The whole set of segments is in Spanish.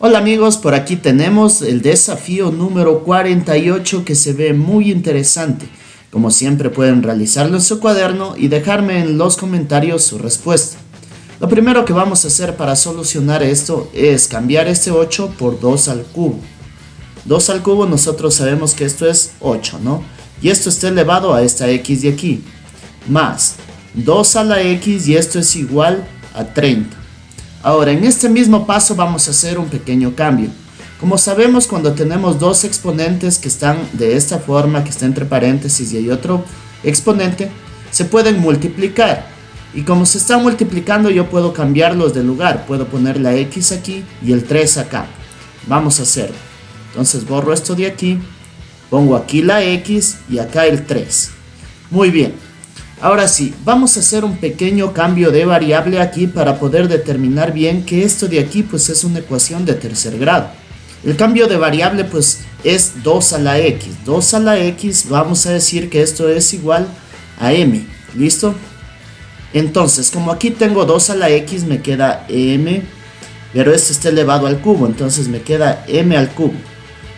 Hola amigos, por aquí tenemos el desafío número 48 que se ve muy interesante. Como siempre pueden realizarlo en su cuaderno y dejarme en los comentarios su respuesta. Lo primero que vamos a hacer para solucionar esto es cambiar este 8 por 2 al cubo. 2 al cubo nosotros sabemos que esto es 8, ¿no? Y esto está elevado a esta x de aquí. Más 2 a la x y esto es igual a 30. Ahora, en este mismo paso vamos a hacer un pequeño cambio. Como sabemos, cuando tenemos dos exponentes que están de esta forma, que está entre paréntesis y hay otro exponente, se pueden multiplicar. Y como se están multiplicando, yo puedo cambiarlos de lugar. Puedo poner la x aquí y el 3 acá. Vamos a hacerlo. Entonces borro esto de aquí, pongo aquí la x y acá el 3. Muy bien. Ahora sí, vamos a hacer un pequeño cambio de variable aquí para poder determinar bien que esto de aquí pues es una ecuación de tercer grado. El cambio de variable pues es 2 a la x. 2 a la x vamos a decir que esto es igual a m. ¿Listo? Entonces, como aquí tengo 2 a la x me queda m, pero esto está elevado al cubo, entonces me queda m al cubo.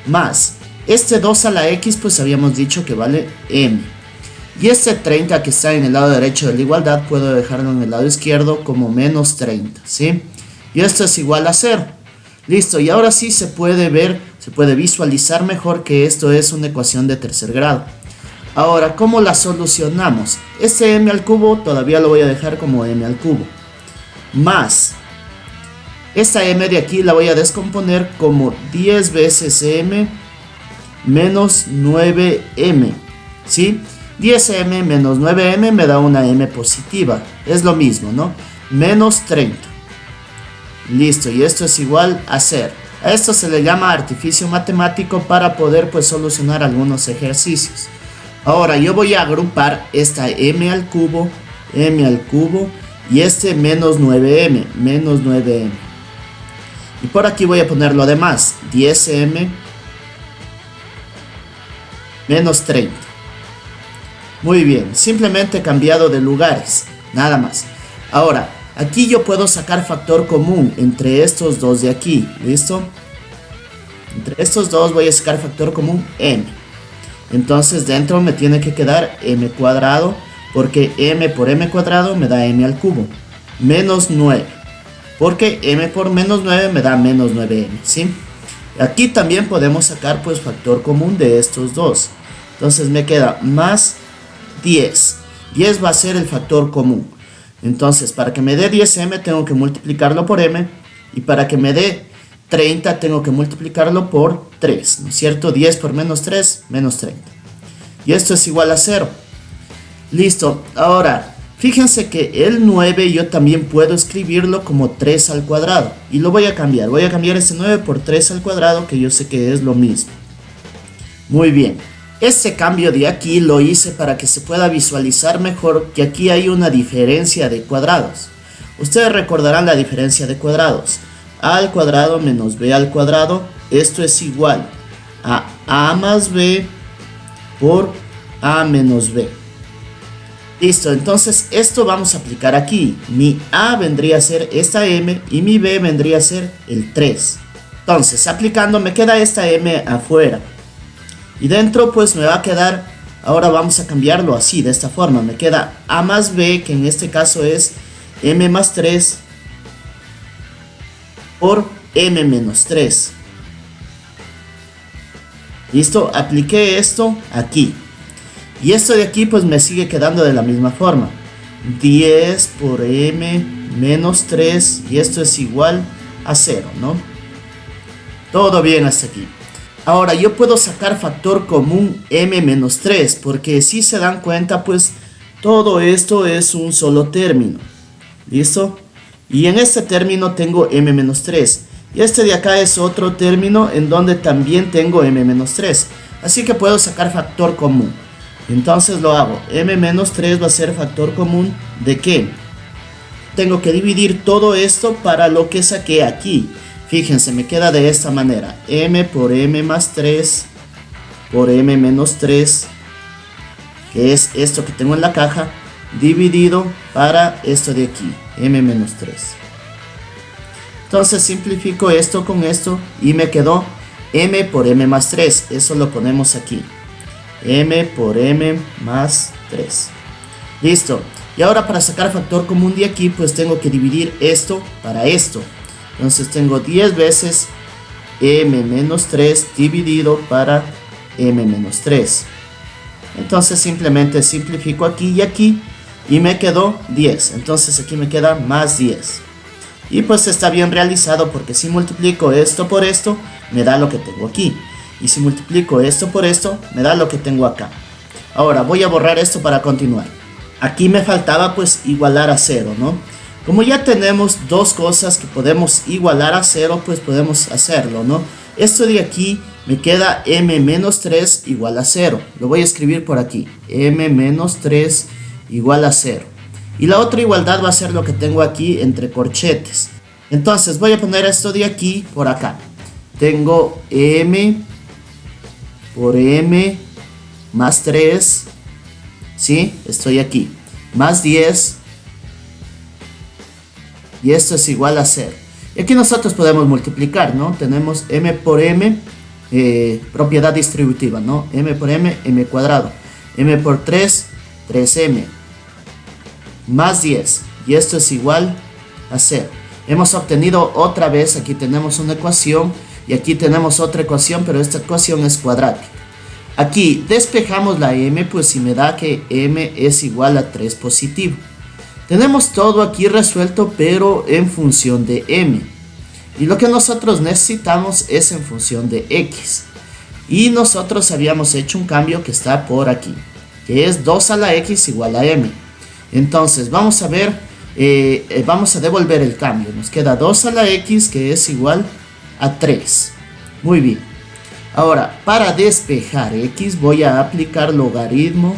Más, este 2 a la x pues habíamos dicho que vale m. Y este 30 que está en el lado derecho de la igualdad puedo dejarlo en el lado izquierdo como menos 30, ¿sí? Y esto es igual a 0. Listo, y ahora sí se puede ver, se puede visualizar mejor que esto es una ecuación de tercer grado. Ahora, ¿cómo la solucionamos? Este m al cubo todavía lo voy a dejar como m al cubo. Más, esta m de aquí la voy a descomponer como 10 veces m menos 9m, ¿sí? 10m menos 9m me da una m positiva. Es lo mismo, ¿no? Menos 30. Listo, y esto es igual a 0. A esto se le llama artificio matemático para poder pues solucionar algunos ejercicios. Ahora yo voy a agrupar esta m al cubo y este menos 9m, Y por aquí voy a poner lo demás, 10m menos 30. Muy bien, simplemente he cambiado de lugares, nada más. Ahora, aquí yo puedo sacar factor común entre estos dos de aquí, ¿listo? Entre estos dos voy a sacar factor común m. Entonces dentro me tiene que quedar m cuadrado, porque m por m cuadrado me da m al cubo. Menos 9, porque m por menos 9 me da menos 9m, ¿sí? Aquí también podemos sacar pues factor común de estos dos. Entonces me queda más 10. 10 va a ser el factor común. Entonces, para que me dé 10m tengo que multiplicarlo por m. Y para que me dé 30 tengo que multiplicarlo por 3. ¿No es cierto? 10 por menos 3, menos 30. Y esto es igual a 0. Listo. Ahora, fíjense que el 9 yo también puedo escribirlo como 3 al cuadrado. Y lo voy a cambiar. Voy a cambiar este 9 por 3 al cuadrado, que yo sé que es lo mismo. Muy bien. Este cambio de aquí lo hice para que se pueda visualizar mejor que aquí hay una diferencia de cuadrados. Ustedes recordarán la diferencia de cuadrados. A al cuadrado menos b al cuadrado. Esto es igual a más b por a menos b. Listo, entonces esto vamos a aplicar aquí. Mi a vendría a ser esta m y mi b vendría a ser el 3. Entonces, aplicando me queda esta m afuera. Y dentro pues me va a quedar, ahora vamos a cambiarlo así, de esta forma. Me queda a más b, que en este caso es m más 3 por m menos 3. Listo, apliqué esto aquí. Y esto de aquí pues me sigue quedando de la misma forma. 10 por m menos 3 y esto es igual a 0, ¿no? Todo bien hasta aquí. Ahora yo puedo sacar factor común m menos 3, porque si se dan cuenta pues todo esto es un solo término. ¿Listo? Y en este término tengo m menos 3. Y este de acá es otro término en donde también tengo m menos 3. Así que puedo sacar factor común. Entonces lo hago. M menos 3 va a ser factor común ¿de qué? Tengo que dividir todo esto para lo que saqué aquí. Fíjense, me queda de esta manera. M por m más 3 por m menos 3, que es esto que tengo en la caja, dividido para esto de aquí, m menos 3. Entonces simplifico esto con esto y me quedó m por m más 3. Eso lo ponemos aquí. M por m más 3. Listo. Y ahora para sacar factor común de aquí, pues tengo que dividir esto para esto. Entonces tengo 10 veces m menos 3 dividido para m menos 3. Entonces simplemente simplifico aquí y aquí y me quedó 10. Entonces aquí me queda más 10. Y pues está bien realizado porque si multiplico esto por esto, me da lo que tengo aquí. Y si multiplico esto por esto, me da lo que tengo acá. Ahora voy a borrar esto para continuar. Aquí me faltaba pues igualar a 0, ¿no? Como ya tenemos dos cosas que podemos igualar a 0, pues podemos hacerlo, ¿no? Esto de aquí me queda m menos 3 igual a 0. Lo voy a escribir por aquí. M menos 3 igual a 0. Y la otra igualdad va a ser lo que tengo aquí entre corchetes. Entonces voy a poner esto de aquí por acá. Tengo m por m más 3. ¿Sí? Estoy aquí. Más 10. Y esto es igual a 0. Y aquí nosotros podemos multiplicar, ¿no? Tenemos m por m, propiedad distributiva, ¿no? M por m, m cuadrado. M por 3, 3m. Más 10. Y esto es igual a 0. Hemos obtenido otra vez, aquí tenemos una ecuación. Y aquí tenemos otra ecuación, pero esta ecuación es cuadrática. Aquí despejamos la m, pues si me da que m es igual a 3 positivo. Tenemos todo aquí resuelto, pero en función de m. Y lo que nosotros necesitamos es en función de x. Y nosotros habíamos hecho un cambio que está por aquí, que es 2 a la x igual a m. Entonces vamos a ver, vamos a devolver el cambio. Nos queda 2 a la x que es igual a 3. Muy bien. Ahora, para despejar x voy a aplicar logaritmo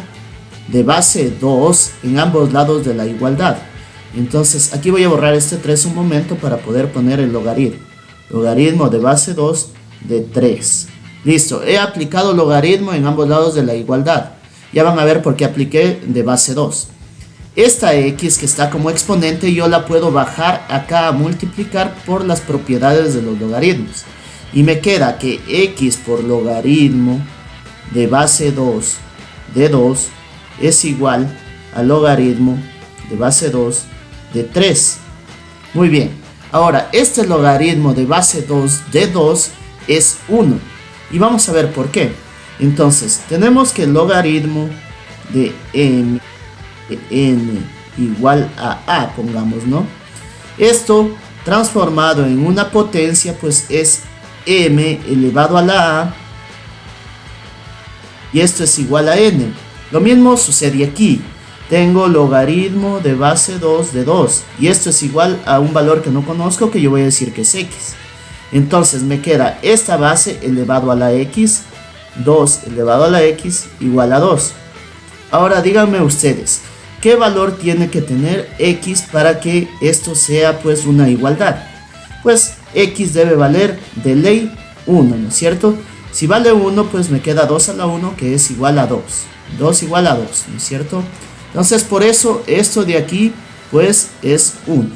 de base 2 en ambos lados de la igualdad. Entonces aquí voy a borrar este 3 un momento para poder poner el logaritmo. Logaritmo de base 2 de 3. Listo, he aplicado logaritmo en ambos lados de la igualdad. Ya van a ver por qué apliqué de base 2. Esta x que está como exponente yo la puedo bajar acá a multiplicar por las propiedades de los logaritmos. Y me queda que x por logaritmo de base 2 de 2 es igual al logaritmo de base 2 de 3. Muy bien. Ahora, este logaritmo de base 2 de 2 es 1. Y vamos a ver por qué. Entonces, tenemos que el logaritmo de n igual a, pongamos, ¿no? Esto transformado en una potencia, pues es m elevado a la a. Y esto es igual a n. Lo mismo sucede aquí. Tengo logaritmo de base 2 de 2. Y esto es igual a un valor que no conozco, que yo voy a decir que es x. Entonces me queda esta base elevado a la x. 2 elevado a la x igual a 2. Ahora díganme ustedes, ¿qué valor tiene que tener x para que esto sea pues una igualdad? Pues x debe valer de ley 1, ¿no es cierto? Si vale 1, pues me queda 2 a la 1 que es igual a 2. 2 igual a 2, ¿no es cierto? Entonces por eso esto de aquí pues es 1.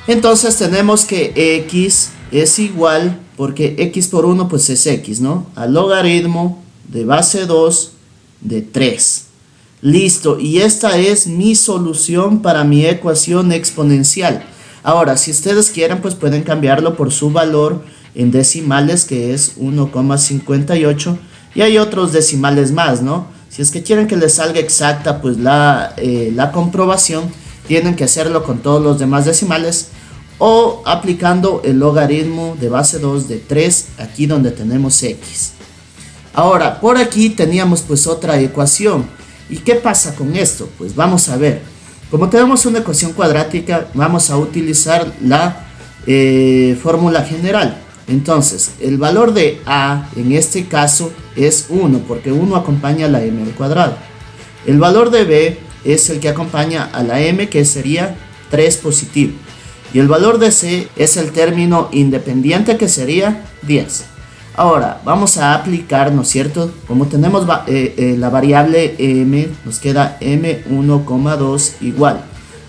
Entonces tenemos que x es igual, porque x por 1 pues es x, ¿no? Al logaritmo de base 2 de 3. Listo, y esta es mi solución para mi ecuación exponencial. Ahora, si ustedes quieren, pues pueden cambiarlo por su valor en decimales, que es 1,58. Y hay otros decimales más, ¿no? Si es que quieren que les salga exacta, pues la comprobación, tienen que hacerlo con todos los demás decimales o aplicando el logaritmo de base 2 de 3, aquí donde tenemos x. Ahora, por aquí teníamos pues otra ecuación. ¿Y qué pasa con esto? Pues vamos a ver. Como tenemos una ecuación cuadrática, vamos a utilizar la fórmula general. Entonces, el valor de a en este caso es 1, porque 1 acompaña a la m al cuadrado. El valor de b es el que acompaña a la m, que sería 3 positivo. Y el valor de c es el término independiente, que sería 10. Ahora, vamos a aplicar, ¿no es cierto? Como tenemos la variable m, nos queda m1,2 igual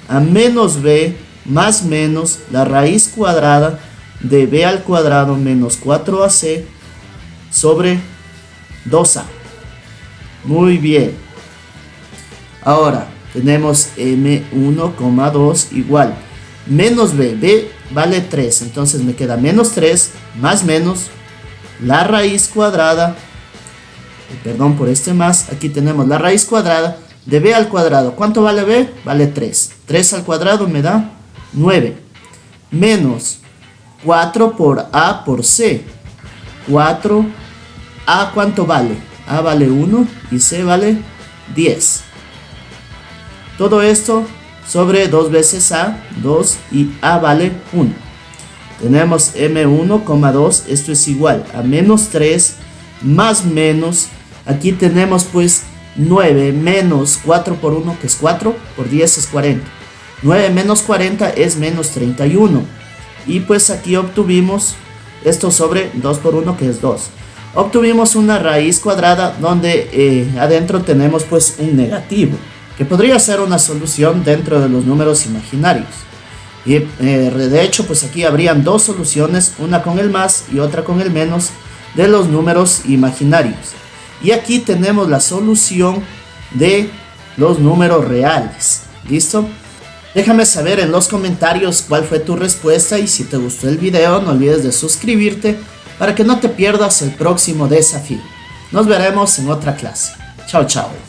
a menos b más menos la raíz cuadrada de b al cuadrado menos 4ac sobre 2a. Muy bien. Ahora tenemos m1,2 igual menos b vale 3, entonces me queda menos 3 más menos la raíz cuadrada, perdón por este más, aquí tenemos la raíz cuadrada de b al cuadrado. ¿Cuánto vale b? Vale 3. 3 al cuadrado me da 9. Menos 4 por a por c. 4, a ¿cuánto vale? A vale 1 y c vale 10. Todo esto sobre 2 veces a, 2 y a vale 1. Tenemos m1,2, esto es igual a menos 3 más menos, aquí tenemos pues 9 menos 4 por 1 que es 4, por 10 es 40. 9 menos 40 es menos 31. Y pues aquí obtuvimos esto sobre 2 por 1 que es 2. Obtuvimos una raíz cuadrada donde adentro tenemos pues un negativo, que podría ser una solución dentro de los números imaginarios. Y de hecho pues aquí habrían dos soluciones, una con el más y otra con el menos de los números imaginarios. Y aquí tenemos la solución de los números reales. ¿Listo? Déjame saber en los comentarios cuál fue tu respuesta, y si te gustó el video no olvides de suscribirte para que no te pierdas el próximo desafío. Nos veremos en otra clase. Chao, chao.